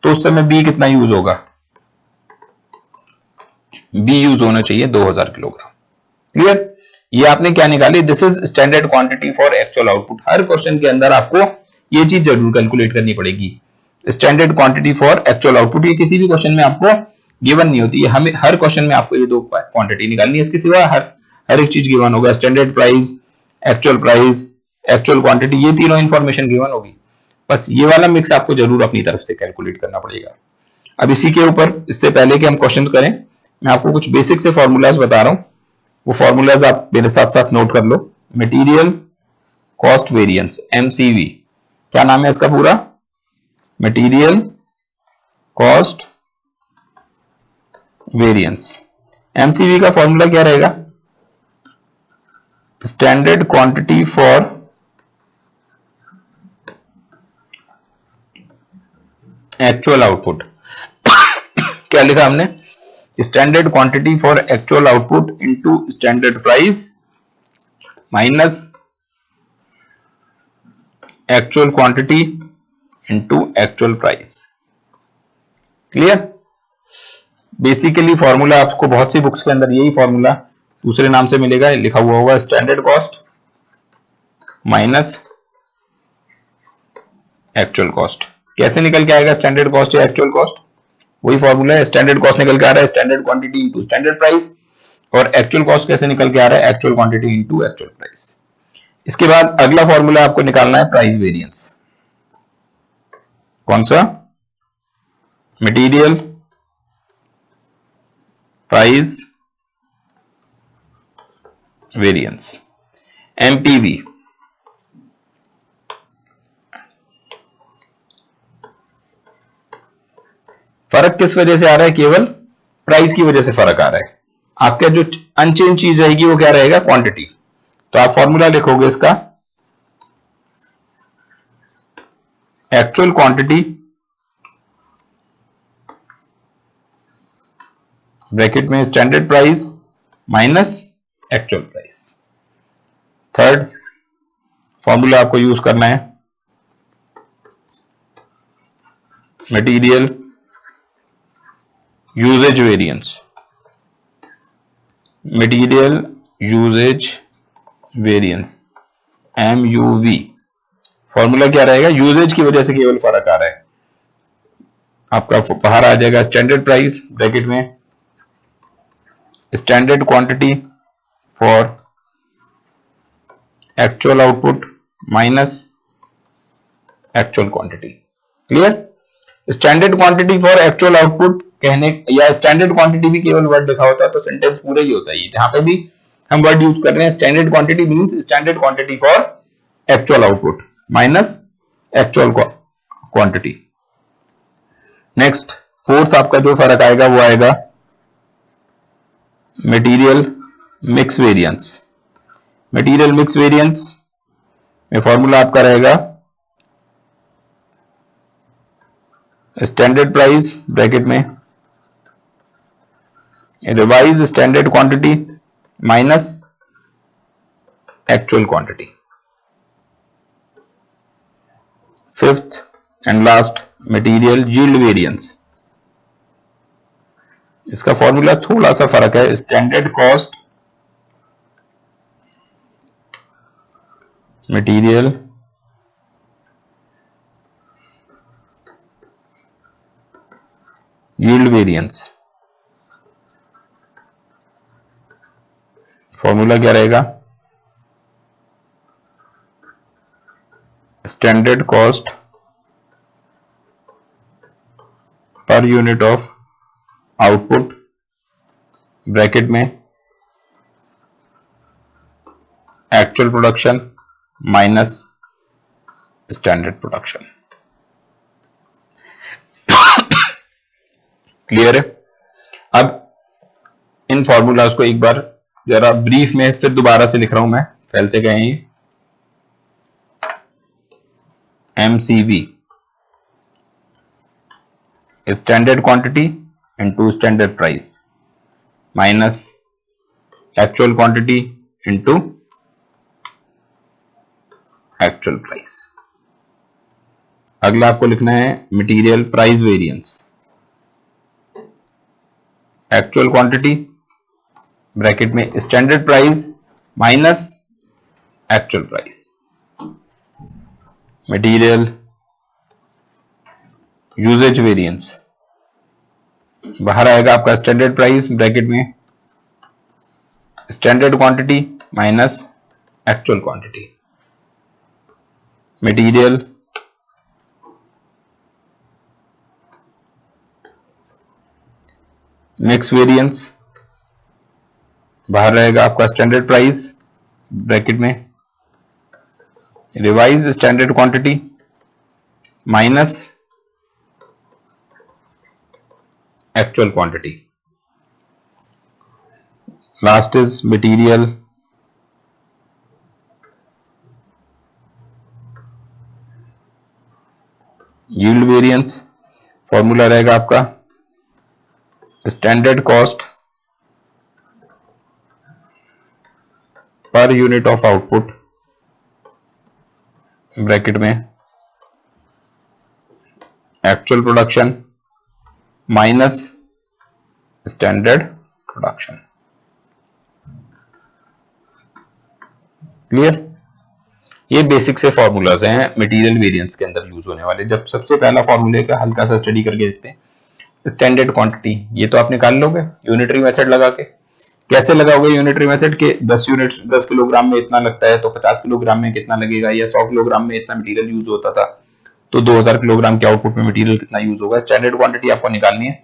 तो उस समय बी कितना यूज होगा? बी यूज होना चाहिए 2000 किलोग्राम। क्लियर? ये आपने क्या निकाली? This is standard quantity for actual output. Her question के अंदर आपको ये चीज जरूर कैलकुलेट करनी पड़ेगी, standard quantity for actual output. ये किसी भी क्वेश्चन में आपको गिवन नहीं होती है। हमें हर क्वेश्चन में आपको ये दो क्वांटिटी निकालनी है, इसके सिवा हर एक चीज गिवन होगा। स्टैंडर्ड प्राइस, एक्चुअल क्वांटिटी, ये तीनों इंफॉर्मेशन गिवन होगी। बस ये वाला मिक्स आपको जरूर अपनी तरफ से कैलकुलेट करना पड़ेगा। अब इसी के ऊपर, इससे पहले कि हम क्वेश्चन करें, मैं आपको कुछ बेसिक से फॉर्मूलाज बता रहा हूं। वो फॉर्मूलाज आप मेरे साथ साथ नोट कर लो। Material cost variance, MCV. क्या नाम है इसका पूरा? Material cost variance. एमसीवी का फॉर्मूला क्या रहेगा? Standard quantity for actual output. क्या लिखा हमने? Standard quantity for actual output into standard price minus actual quantity into actual price. Clear? Basically formula आपको बहुत सी बुक्स के अंदर यही फॉर्मूला दूसरे नाम से मिलेगा, लिखा हुआ होगा standard cost minus actual cost. कैसे निकल के आएगा स्टैंडर्ड कॉस्ट या एक्चुअल कॉस्ट? वही फॉर्मूला है, स्टैंडर्ड कॉस्ट निकल के आ रहा है standard quantity into standard price, और एक्चुअल कॉस्ट कैसे निकल के आ रहा है? Actual quantity into actual price. इसके बाद अगला फॉर्मूला आपको निकालना है प्राइस वेरिएंस। कौन सा? Material price variance, MPV. फर्क किस वजह से आ रहा है? केवल प्राइस की वजह से फर्क आ रहा है। आपका जो अनचेंज चीज रहेगी वो क्या रहेगा? क्वांटिटी। तो आप फॉर्मूला लिखोगे इसका, एक्चुअल क्वांटिटी ब्रैकेट में standard price minus actual price. Third formula आपको यूज करना है, material usage variance, material usage variance MUV। Formula क्या रहेगा? यूजेज की वजह से केवल फर्क आ रहा है। आपका बाहर आ जाएगा स्टैंडर्ड प्राइस ब्रैकेट में standard quantity for actual output minus actual quantity. Clear? Standard quantity for actual output कहने, या स्टैंडर्ड क्वांटिटी भी केवल वर्ड लिखा होता तो सेंटेंस पूरा ही होता है। जहां पे भी हम वर्ड यूज कर रहे हैं, standard quantity means standard quantity for actual output minus actual quantity. Next fourth आपका जो फर्क आएगा वो आएगा material mix variance. Material mix variance में फॉर्मूला आपका रहेगा स्टैंडर्ड प्राइस ब्रैकेट में revise standard quantity minus actual quantity. Fifth and last material yield variance. इसका फॉर्मूला थोड़ा सा फर्क है, standard cost material yield variance. Formula क्या रहेगा? Standard cost per unit of output bracket में actual production minus standard production. Clear है? अब इन फॉर्मूलाज को एक बार जरा ब्रीफ में फिर दोबारा से लिख रहा हूं मैं, पहले से कहें MCV standard quantity into standard price minus actual quantity into actual price. अगला आपको लिखना है material price variance, actual quantity bracket में standard price minus actual price. Material usage variance, बाहर आएगा आपका स्टैंडर्ड प्राइस ब्रैकेट में standard quantity minus actual quantity. Material mix variance, बाहर रहेगा आपका स्टैंडर्ड प्राइस ब्रैकेट में revise standard quantity minus actual quantity. Last is material yield variance. Formula रहेगा आपका standard cost per unit of output bracket में actual production minus standard production. Clear? ये basic से formulas हैं मटेरियल वेरिएंस के अंदर use होने वाले। जब सबसे पहला फॉर्मूले का हल्का सा स्टडी करके देखते हैं, स्टैंडर्ड क्वांटिटी, ये तो आप निकाल लोगे यूनिटरी मेथड लगा के। कैसे लगाओगे यूनिटरी मेथड के? 10 किलोग्राम में इतना लगता है तो 50 किलोग्राम में कितना लगेगा, या 100 किलोग्राम में इतना मटेरियल यूज होता था तो 2000 किलोग्राम के आउटपुट में मटेरियल कितना यूज होगा। स्टैंडर्ड क्वांटिटी आपको निकालनी है,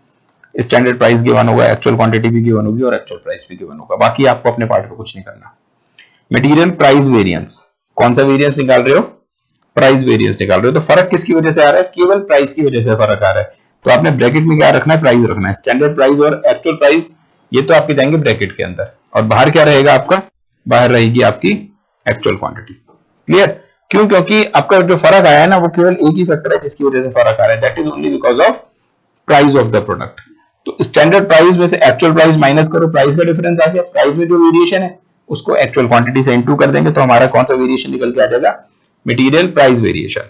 स्टैंडर्ड प्राइस गिवन होगा, एक्चुअल क्वांटिटी भी गिवन होगी और एक्चुअल प्राइस भी गिवन होगा। बाकी आपको अपने पार्ट पे कुछ नहीं करना। मटेरियल प्राइस वेरिएंस, कौन सा वेरिएंस निकाल रहे हो? प्राइस वेरिएंस निकाल रहे हो। तो फर्क किसकी वजह से आ रहा है? केवल प्राइस की वजह से फर्क आ रहा है। तो आपने ब्रैकेट में क्या रखना है? प्राइस रखना है। स्टैंडर्ड प्राइस और एक्चुअल प्राइस ये तो आपके जाएंगे ब्रैकेट के अंदर, और बाहर क्या रहेगा आपका? बाहर रहेगी आपकी एक्चुअल क्वांटिटी। क्लियर? क्यों? क्योंकि आपका जो फर्क आया है ना, वो केवल एक ही फैक्टर है जिसकी वजह से फर्क आ रहा है, that is only because of price of the product. तो स्टैंडर्ड प्राइस में से एक्चुअल प्राइस माइनस करो, प्राइस का डिफरेंस आ गया। प्राइस में जो वेरिएशन है उसको एक्चुअल क्वांटिटी से इनटू कर देंगे तो हमारा कौन सा वेरिएशन निकल के आ जाएगा? Material price variation.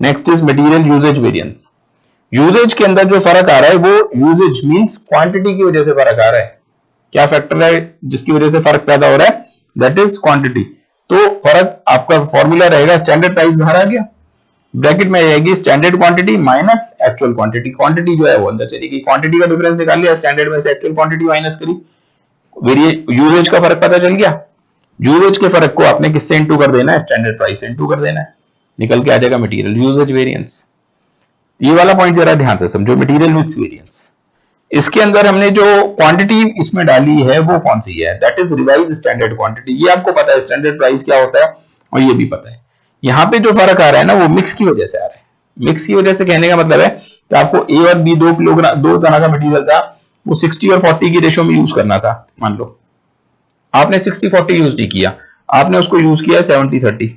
Next is material usage variance. Usage के अंदर जो फर्क आ रहा है वो यूजेज मींस क्वांटिटी की वजह से फर्क आ रहा है। क्या फैक्टर है जिसकी वजह से फर्क पैदा हो रहा है? That is quantity. तो फर्क आपका फॉर्मूला रहेगा, स्टैंडर्ड प्राइस बाहर आ गया, ब्रैकेट में रहेगी standard quantity minus actual quantity. Quantity जो है वो अंदर चलेगी, क्वांटिटी का डिफरेंस निकाल लिया, स्टैंडर्ड में से एक्चुअल क्वांटिटी माइनस करी, यूजेज का फर्क पता चल गया। यूजेज के फर्क को आपने किससे इंटू कर देना है? स्टैंडर्ड प्राइस से इंटू कर देना है, निकल के आ जाएगा मटेरियल यूजेज वेरिएंस। ये वाला पॉइंट जरा ध्यान से समझो, मटेरियल मिक्स वेरिएंस। इसके अंदर हमने जो क्वांटिटी इसमें डाली है वो कौन सी है? That is revise standard quantity. ये आपको पता है स्टैंडर्ड प्राइस क्या होता है और ये भी पता है। यहाँ पे जो फर्क आ रहा है ना वो मिक्स की वजह से आ रहा है। मिक्स की वजह से कहने का मतलब है कि आपको ए और बी 2 किलोग्राम 2 तरह का मटेरियल था, वो 60 और 40 की रेशो में यूज करना था। मान लो आपने 60-40 यूज नहीं किया, आपने उसको यूज किया 70-30,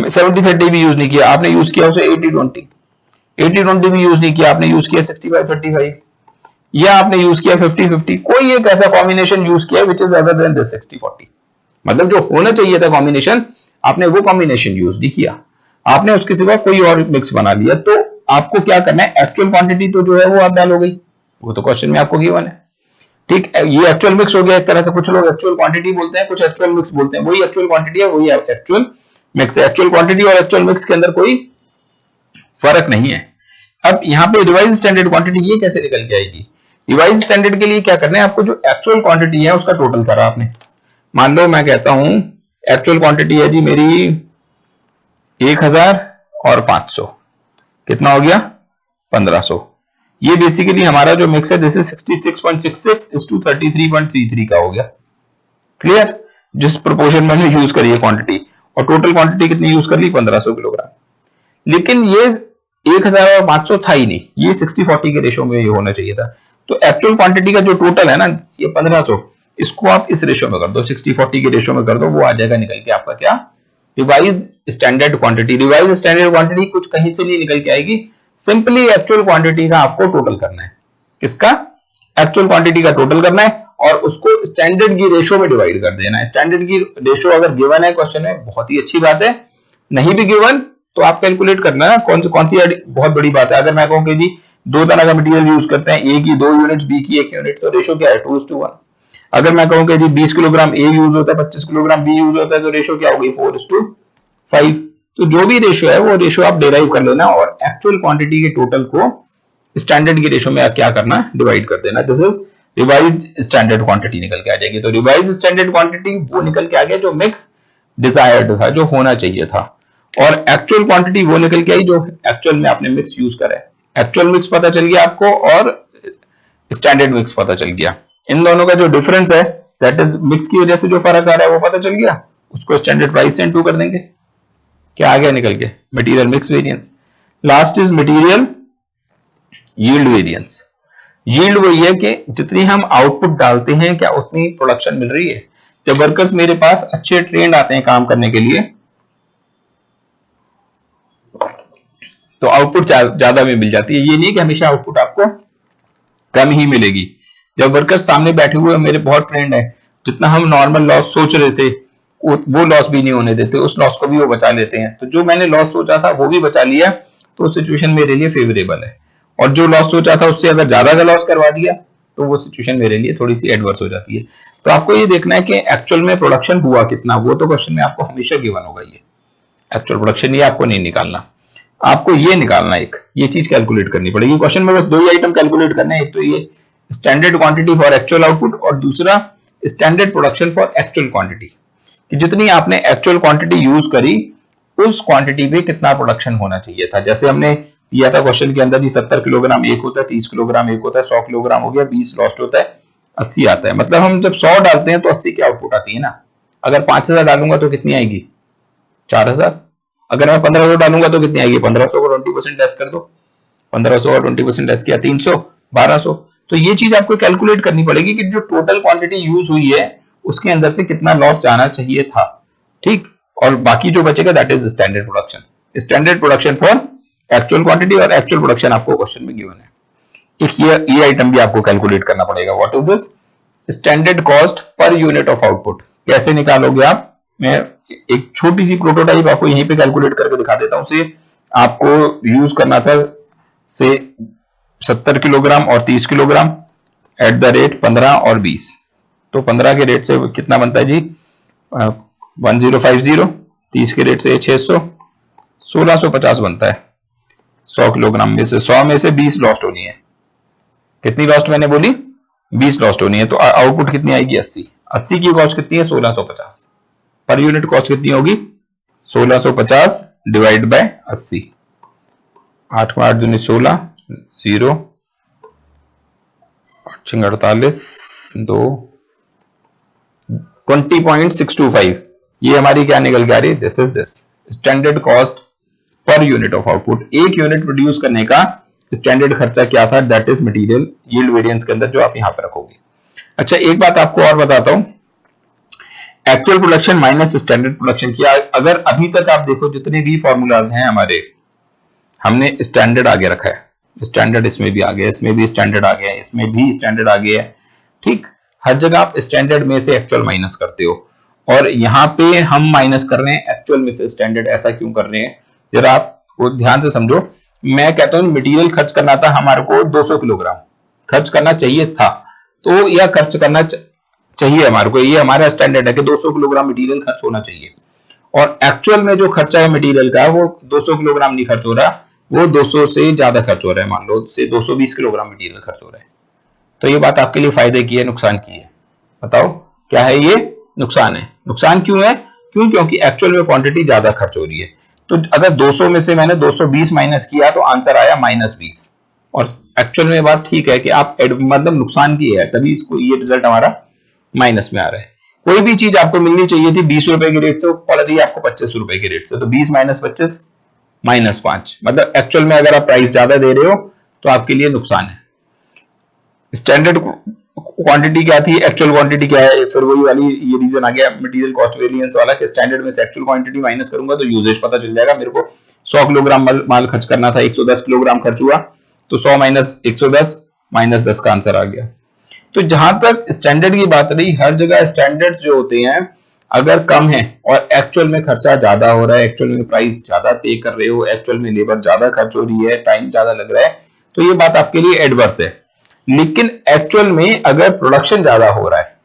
70-30 भी यूज नहीं किया, आपने यूज किया उसे 80-20, 80-20 भी यूज नहीं किया, आपने यूज किया 65-35, या आपने यूज किया 50-50। कोई एक ऐसा कॉम्बिनेशन यूज किया which is other than this 60-40। मतलब जो होना चाहिए था कॉम्बिनेशन, आपने वो कॉम्बिनेशन यूज नहीं किया, आपने उसके सिवा कोई और मिक्स बना लिया। तो आपको क्या करना है? एक्चुअल क्वांटिटी तो जो है वो आप डाल हो गई, वो तो क्वेश्चन में आपको गिवन है। ठीक, ये एक्चुअल मिक्स हो गया एक तरह से। कुछ लोग एक्चुअल क्वांटिटी बोलते हैं, कुछ एक्चुअल मिक्स बोलते हैं। वही एक्चुअल क्वांटिटी है, वही एक्चुअल मिक्स है। एक्चुअल क्वांटिटी और एक्चुअल मिक्स के अंदर कोई फर्क नहीं है। अब यहाँ पे रिवाइज स्टैंडर्ड क्वांटिटी ये कैसे निकल के आएगी? रिवाइज स्टैंडर्ड के लिए क्या करना है आपको? जो एक्चुअल क्वांटिटी है उसका टोटल करा आपने। मान लो मैं कहता हूं एक्चुअल क्वांटिटी है जी मेरी 1000 और 500, कितना हो गया? 1500। ये बेसिकली हमारा जो मिक्स है दिस इज 66.66 इज टू 33.33 का हो गया। क्लियर? जिस प्रोपोर्शन में यूज करी है क्वांटिटी, और टोटल क्वांटिटी कितनी यूज कर ली? 1500 किलोग्राम। लेकिन ये 1000 और 500 था ही नहीं, ये 60-40 के रेशो में ये होना चाहिए था। तो एक्चुअल क्वांटिटी का जो टोटल है ना ये 1500, इसको आप इस रेशो में कर दो, 60-40 के रेशो में कर दो, वो आ जाएगा निकल के आपका क्या? Revise standard quantity. Revise standard quantity कुछ कहीं से नहीं निकल के आएगी, सिंपली एक्चुअल क्वांटिटी का आपको टोटल करना है। किसका? एक्चुअल क्वांटिटी का टोटल करना है और उसको स्टैंडर्ड की रेशो में डिवाइड कर देना है। स्टैंडर्ड की रेशो अगर गिवन है क्वेश्चन में, बहुत ही अच्छी बात है, नहीं भी गिवन तो आप कैलकुलेट करना है कौन सी बहुत बड़ी बात है। अगर मैं कहूं कि जी 2 तरह का मटेरियल यूज करते हैं, ए की 2 यूनिट्स, बी की 1 यूनिट, तो रेशो क्या है? 2:1। अगर मैं कहूं कि जी 20 किलोग्राम ए यूज होता है, 25 किलोग्राम बी यूज होता है, तो रेशो क्या होगी? 4:5। तो जो भी रेशो है वो रेशो आप डिराइव कर लेना और एक्चुअल क्वांटिटी के टोटल को स्टैंडर्ड की रेशो में क्या करना है? डिवाइड कर देना। This is revise standard quantity निकल के आ जाएगी। तो रिवाइज स्टैंडर्ड क्वांटिटी वो निकल के आ गया जो मिक्स डिजायर्ड था, जो होना चाहिए था, और एक्चुअल क्वांटिटी वो निकल के आई जो एक्चुअल में आपने मिक्स यूज करा है। एक्चुअल मिक्स पता चल गया आपको और स्टैंडर्ड मिक्स पता चल गया। इन दोनों का जो डिफरेंस है दैट इज मिक्स की वजह से जो फर्क आ रहा है वो पता चल गया, उसको स्टैंडर्ड प्राइस से इंटू कर देंगे, क्या आ गया निकल के? Material mix variance. Last is material yield variance. Yield वही है कि जितनी हम आउटपुट डालते हैं क्या उतनी प्रोडक्शन मिल रही है। जब वर्कर्स मेरे पास अच्छे ट्रेंड आते हैं काम करने के लिए तो आउटपुट ज्यादा में मिल जाती है। ये नहीं कि हमेशा आउटपुट आपको कम ही मिलेगी। जब वर्कर्स सामने बैठे हुए मेरे बहुत ट्रेंड है, जितना हम नॉर्मल लॉस सोच रहे थे वो लॉस भी नहीं होने देते, उस लॉस को भी वो बचा लेते हैं। तो जो मैंने लॉस सोचा था वो भी बचा लिया, तो सिचुएशन मेरे लिए फेवरेबल है। और जो लॉस सोचा था उससे अगर ज्यादा का लॉस करवा दिया तो वो सिचुएशन मेरे लिए थोड़ी सी एडवर्स हो जाती है। तो आपको ये देखना है कि एक्चुअल में प्रोडक्शन हुआ कितना, वो तो क्वेश्चन में आपको हमेशा गिवन होगा। ये एक्चुअल प्रोडक्शन ये आपको नहीं निकालना, आपको ये निकालना, एक ये चीज कैलकुलेट करनी पड़ेगी। क्वेश्चन में बस दो ही आइटम कैलकुलेट करने हैं, एक तो ये standard quantity for actual output और दूसरा standard production for actual quantity, कि जितनी आपने एक्चुअल क्वांटिटी यूज करी उस क्वांटिटी पे कितना प्रोडक्शन होना चाहिए था। जैसे हमने दिया था क्वेश्चन के अंदर, 70 किलोग्राम एक होता है, 30 किलोग्राम एक होता है, 100 किलोग्राम हो गया, 20 लॉस्ट होता है, 80 आता है। मतलब हम जब 100 डालते हैं तो 80 की आउटपुट आती है ना। अगर 5000 डालूंगा तो कितनी आएगी? 4000। अगर मैं 1500 डालूंगा तो कितनी आएगी? 1500 को 20% लेस कर दो, 1500 और 20% लेस किया 300, 1200। तो ये चीज आपको कैलकुलेट करनी पड़ेगी कि जो टोटल क्वांटिटी यूज हुई है उसके अंदर से कितना लॉस जाना चाहिए था, ठीक। और बाकी जो बचेगा that is standard production, standard production for actual quantity और एक्चुअल प्रोडक्शन आपको क्वेश्चन में गिवन है। एक ये आइटम भी आपको कैलकुलेट करना पड़ेगा। What is this? Standard cost per unit of output. कैसे निकालोगे आप? मैं एक छोटी सी प्रोटोटाइप आपको यहीं पे कैलकुलेट करके दिखा देता हूं। से आपको यूज करना था से 70 किलोग्राम और 30 किलोग्राम एट द रेट 15 और 20। तो 15 के रेट से कितना बनता है जी? 1050। 30 के रेट से 600, 1650 बनता है। 100 किलोग्राम में से 100 में से 20 लॉस्ट होनी है। कितनी लॉस्ट मैंने बोली? 20 लॉस्ट होनी है। तो आउटपुट कितनी आएगी? 80। 80 की कॉस्ट कितनी है? 1650। पर यूनिट कॉस्ट कितनी होगी? 1650 डिवाइड बाय 80। 8 को 8 दूनी 16, 0, 48, 2, 20.625। ये हमारी क्या निकल के आ रही है? This is this standard cost per unit of output. एक यूनिट प्रोड्यूस करने का स्टैंडर्ड खर्चा क्या था? That is material yield variance के अंदर जो आप यहां पर रखोगे। अच्छा, एक बात आपको और बताता हूं, actual production minus standard production किया। अगर अभी तक आप देखो जितने भी फॉर्मूलाज हैं हमारे, हमने स्टैंडर्ड आगे रखा है। स्टैंडर्ड इसमें भी आ गया, इसमें भी स्टैंडर्ड आ गया, इसमें भी स्टैंडर्ड आ गया है, ठीक। हर जगह आप स्टैंडर्ड में से एक्चुअल माइनस करते हो, और यहां पे हम माइनस कर रहे हैं एक्चुअल में से स्टैंडर्ड। ऐसा क्यों कर रहे हैं जरा आप वो ध्यान से समझो। मैं कहता हूं मटेरियल खर्च करना था हमारे को 200 किलोग्राम खर्च करना चाहिए था, तो या खर्च करना चाहिए हमारे को, ये हमारा स्टैंडर्ड है कि 200 किलोग्राम मटेरियल खर्च होना चाहिए। और एक्चुअल में जो खर्चा है मटेरियल का वो 200 किलोग्राम नहीं खर्च हो रहा, वो 200 से ज्यादा खर्च हो रहा है। मान लो से 220 किलोग्राम मटेरियल खर्च हो रहा है। तो ये बात आपके लिए फायदे की है, नुकसान की है? बताओ क्या है? ये नुकसान है। नुकसान क्यों है? क्योंकि एक्चुअल में क्वांटिटी ज्यादा खर्च हो रही है। तो अगर 200 में से मैंने 220 माइनस किया तो आंसर आया -20, और एक्चुअल में बात ठीक है कि आप मतलब नुकसान की है, तभी इसको ये रिजल्ट हमारा माइनस में आ रहा है। कोई भी चीज आपको मिलनी चाहिए थी 20 रुपए के रेट से, पड़ रही है आपको 25 रुपए के रेट से, तो 20 माइनस 25 -5। मतलब एक्चुअल में अगर आप प्राइस ज्यादा दे रहे हो तो आपके लिए नुकसान है। स्टैंडर्ड क्वांटिटी क्या थी, एक्चुअल क्वांटिटी क्या है? फिर वही वाली ये रीजन आ गया मटेरियल कॉस्ट वेरिएंस वाला कि स्टैंडर्ड में से एक्चुअल क्वांटिटी माइनस करूंगा तो यूजेज पता चल जाएगा। मेरे को 100 किलोग्राम माल खर्च करना था, 110 किलोग्राम खर्च हुआ, तो 100 माइनस 110 -10 का आंसर आ गया। तो जहां तक स्टैंडर्ड की बात रही, हर जगह स्टैंडर्ड्स जो होते हैं अगर कम है और एक्चुअल में खर्चा ज्यादा हो रहा है, एक्चुअल में प्राइस ज्यादा पे कर रहे हो, एक्चुअल में लेबर ज्यादा खर्च हो रही है, टाइम ज्यादा लग रहा है, तो ये बात आपके लिए एडवर्स है। लेकिन एक्चुअल में अगर प्रोडक्शन ज्यादा हो रहा है,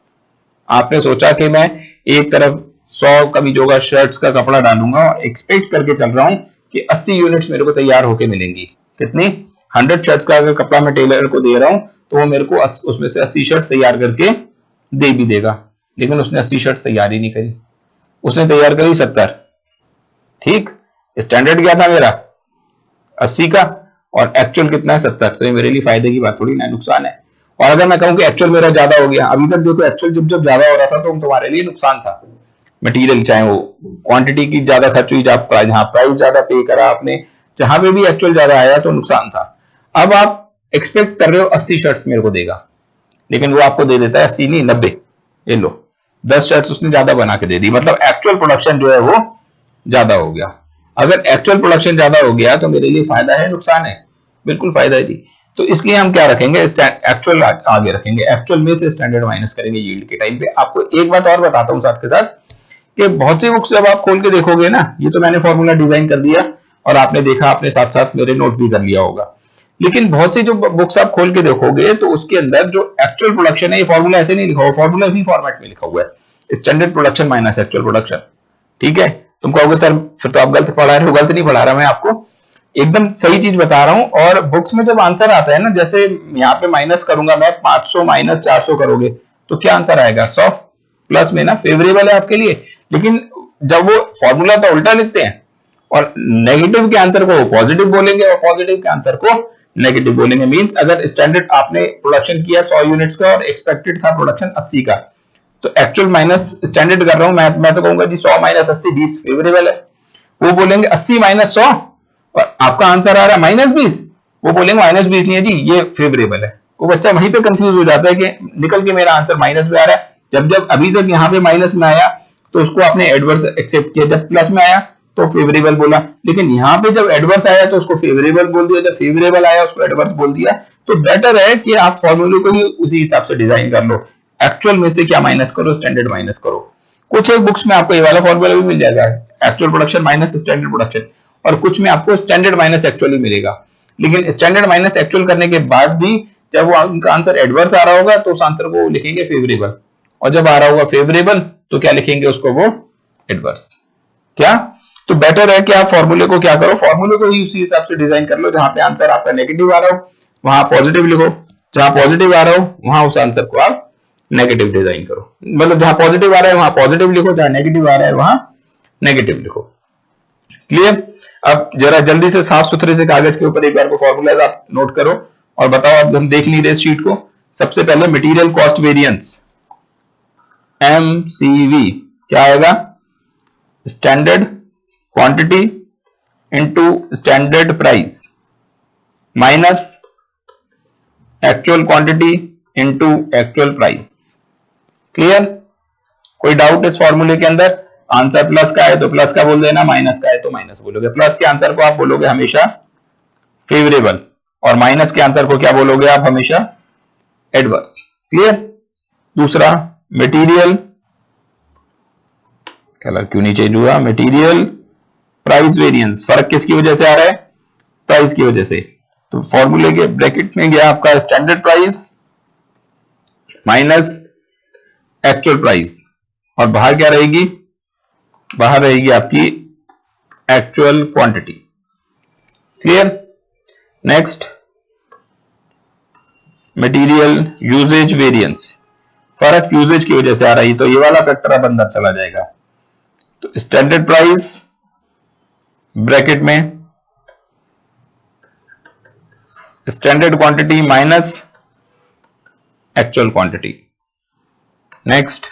आपने सोचा कि मैं एक तरफ 100 का भी जोगा शर्ट्स का कपड़ा डालूंगा और एक्सपेक्ट करके चल रहा हूं कि 80 यूनिट्स मेरे को तैयार होके मिलेंगी। कितनी? 100 शर्ट्स का अगर कपड़ा मैं टेलर को दे रहा हूं तो वो मेरे को उसमें से 80 शर्ट तैयार करके दे भी देगा, लेकिन उसने 80 शर्ट तैयार ही नहीं करी, उसने तैयार करी 70। ठीक, स्टैंडर्ड क्या था मेरा 80 का और एक्चुअल कितना है 70, तो ये मेरे लिए फायदे की बात थोड़ी ना, नुकसान है। और अगर मैं कहूं कि एक्चुअल मेरा ज्यादा हो गया, अभी तक देखो एक्चुअल जब ज्यादा हो रहा था तो तुम्हारे लिए नुकसान था। मटेरियल चाहे वो क्वांटिटी की ज्यादा खर्च हुई, जहां प्राइस ज्यादा पे करा आपने, जहां पे भी एक्चुअल ज्यादा आया तो नुकसान था। अब आप एक्सपेक्ट कर रहे हो 80 शर्ट्स मेरे को देगा, लेकिन वो आपको दे देता है 80 नहीं 90। ये लो 10 शर्ट्स उसने ज्यादा बना के दे दी, मतलब एक्चुअल प्रोडक्शन जो है वो ज्यादा हो गया। अगर एक्चुअल प्रोडक्शन ज्यादा हो गया तो मेरे लिए फायदा है नुकसान है? बिल्कुल फायदा है जी। तो इसलिए हम क्या रखेंगे, एक्चुअल आगे रखेंगे, एक्चुअल में से स्टैंडर्ड माइनस करेंगे यील्ड के टाइम पे। आपको एक बात और बताता हूं साथ के साथ कि बहुत सी बुक्स जब आप खोल के देखोगे ना, ये तो मैंने फॉर्मूला डिजाइन कर दिया और आपने देखा, आपने साथ साथ मेरे नोट भी कर लिया होगा, लेकिन बहुत सी जो बुक्स आप खोल के देखोगे तो उसके अंदर जो एक्चुअल प्रोडक्शन है, ये फॉर्मूला ऐसे नहीं लिखा हुआ, फॉर्मूला इसी फॉर्मेट में लिखा हुआ है, standard production minus actual production. ठीक है, तुम कहोगे सर फिर तो आप गलत पढ़ा रहे हो। गलत नहीं पढ़ा रहा, मैं आपको एकदम सही चीज बता रहा हूं। और बुक्स में जब आंसर आता है ना, जैसे यहाँ पे माइनस करूंगा मैं 500 माइनस 400 करोगे तो क्या आंसर आएगा 100, प्लस में ना फेवरेबल है आपके लिए। लेकिन जब वो फॉर्मूला तो उल्टा लिखते हैं और नेगेटिव के आंसर को पॉजिटिव बोलेंगे और पॉजिटिव के आंसर को नेगेटिव बोलेंगे। मींस अगर स्टैंडर्ड आपने प्रोडक्शन किया 100 यूनिट्स का और एक्सपेक्टेड था प्रोडक्शन 80 का, तो एक्चुअल माइनस स्टैंडर्ड कर रहा हूं मैं तो कहूंगा जी 100 माइनस 80 20 फेवरेबल है। वो बोलेंगे 80 माइनस 100 और आपका आंसर आ रहा है माइनस 20, वो बोलेंगे माइनस 20 नहीं है जी, ये फेवरेबल है। वो बच्चा वहीं पे कंफ्यूज हो जाता है कि निकल के मेरा आंसर माइनस में आ रहा है, जब अभी तक यहाँ पे माइनस में आया तो उसको आपने एडवर्स एक्सेप्ट किया, जब प्लस में आया तो फेवरेबल बोला, लेकिन यहाँ पे जब एडवर्स आया तो उसको फेवरेबल बोल दिया, जब फेवरेबल आया उसको एडवर्स बोल दिया। तो बेटर है कि आप फॉर्मूले को ही उसी हिसाब से डिजाइन कर लो, एक्चुअल में से क्या माइनस करो, स्टैंडर्ड माइनस करो। कुछ एक बुक्स में आपको ये वाला फॉर्मूला भी मिल जाएगा, actual production minus standard production, और कुछ में आपको स्टैंडर्ड माइनस एक्चुअली मिलेगा। लेकिन स्टैंडर्ड माइनस एक्चुअल करने के बाद भी जब वो उनका आंसर एडवर्स आ रहा होगा तो उस आंसर को लिखेंगे फेवरेबल, और जब आ रहा होगा फेवरेबल तो क्या लिखेंगे उसको, वो एडवर्स। क्या? तो बेटर है कि आप फॉर्मूले को क्या करो, फॉर्मूले को ही उसी हिसाब से डिजाइन कर लो, जहां पे आंसर आपका नेगेटिव आ रहा हो वहां पॉजिटिव लिखो, जहां पॉजिटिव आ रहा हो वहां उस आंसर को आप नेगेटिव डिजाइन करो। मतलब जहां पॉजिटिव आ रहा है वहां पॉजिटिव लिखो, जहां नेगेटिव आ रहा है वहां नेगेटिव लिखो। क्लियर? अब जरा जल्दी से साफ सुथरे से कागज के ऊपर एक बार को फॉर्मूलाज आप नोट करो और बताओ। अब हम देख नहीं रहे शीट को। सबसे पहले मटेरियल कॉस्ट वेरिएंस, MCV क्या आएगा, standard quantity into standard price minus actual quantity into actual price. Clear? कोई डाउट इस फॉर्मूले के अंदर? आंसर प्लस का है तो प्लस का बोल देना, माइनस का है तो माइनस बोलोगे। प्लस के आंसर को आप बोलोगे हमेशा फेवरेबल और माइनस के आंसर को क्या बोलोगे आप, हमेशा एडवर्स। क्लियर? दूसरा मटेरियल, कलर क्यों नहीं चेंज हुआ, मटेरियल प्राइस वेरिएंस, फर्क किसकी वजह से आ रहा है, प्राइस की वजह से। तो फॉर्मूले के ब्रैकेट में गया आपका standard price minus actual price, और बाहर क्या रहेगी, बाहर रहेगी आपकी actual quantity. Clear? Next material usage variance, फर्क यूजेज की वजह से आ रही, तो ये वाला फैक्टर अब अंदर चला जाएगा। तो स्टैंडर्ड प्राइस ब्रैकेट में standard quantity minus actual quantity. Next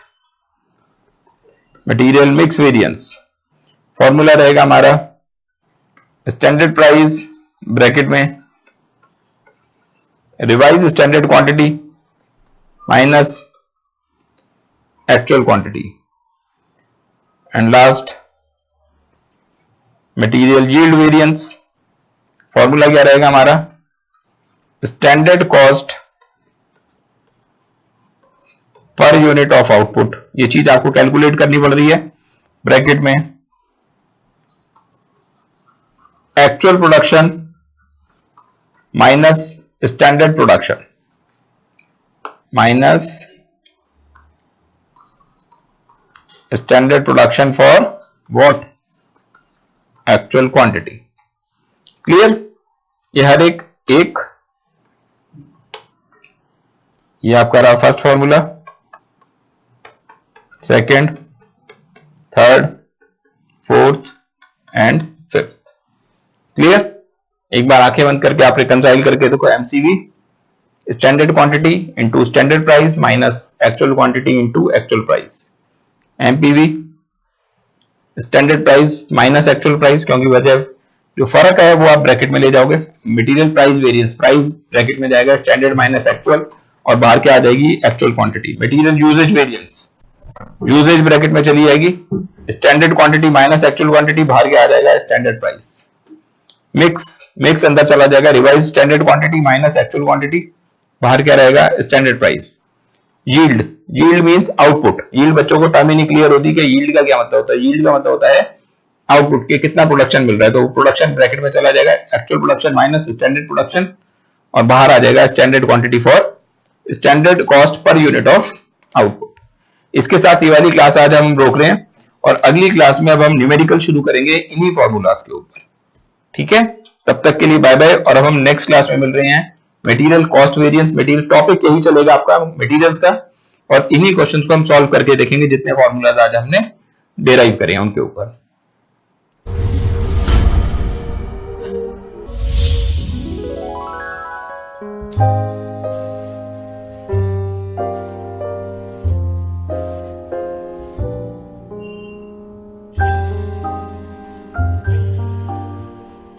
material mix variance, formula रहेगा हमारा स्टैंडर्ड प्राइस ब्रैकेट में revise standard quantity minus actual quantity. And last material yield variance, formula क्या रहेगा हमारा, standard cost per unit of output. ये चीज आपको calculate करनी पड़ रही है ब्रैकेट में actual production minus standard production minus standard production for what, actual quantity. Clear? ये हर एक ये आपका रहा first formula, second, third, fourth and fifth. Clear? एक बार आंखें बंद करके आप रिकंसाइल करके देखो, MCV standard quantity into standard price minus actual quantity into actual price, MPV standard price minus actual price, क्योंकि वजह जो फर्क है वो आप ब्रैकेट में ले जाओगे। Material price variance, price bracket में जाएगा स्टैंडर्ड माइनस एक्चुअल, और बाहर क्या आ जाएगी, actual quantity. Material usage variance, usage bracket में चली जाएगी standard quantity minus actual quantity, बाहर क्या आ जाएगा, स्टैंडर्ड प्राइस। मिक्स अंदर चला जाएगा, revise standard quantity minus actual quantity, बाहर क्या रहेगा, standard price. Yield means output. Yield बच्चों को टर्म ही नहीं क्लियर होती कि यील्ड का क्या मतलब होता है। यील्ड का मतलब होता है आउटपुट के कितना प्रोडक्शन मिल रहा है, तो प्रोडक्शन ब्रैकेट में चला जाएगा actual production minus standard production, और बाहर आ जाएगा standard quantity for standard cost per unit of output. इसके साथ ये वाली क्लास आज हम रोक रहे हैं और अगली क्लास में अब हम न्यूमेरिकल शुरू करेंगे इन्हीं फॉर्मूलाज के ऊपर। ठीक है, तब तक के लिए बाय बाय। और अब हम नेक्स्ट क्लास में मिल रहे हैं material cost variance. Material topic यही चलेगा आपका मटेरियल्स का, और इन्हीं क्वेश्चंस को हम सॉल्व करके देखेंगे जितने फॉर्मूलाज आज हमने डेराइव करे हैं उनके ऊपर।